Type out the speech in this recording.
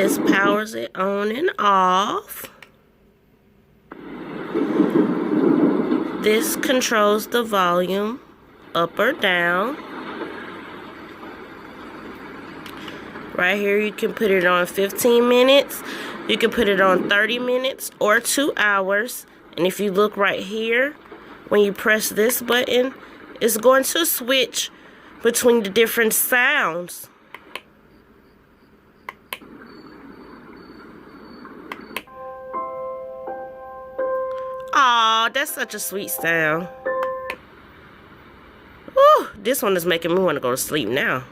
This powers it on and off. This controls the volume up or down. Right here you can put it on 15 minutes. You can put it on 30 minutes or 2 hours. And if you look right here, when you press this button, it's going to switch between the different sounds. Aw, that's such a sweet sound. Woo, this one is making me want to go to sleep now.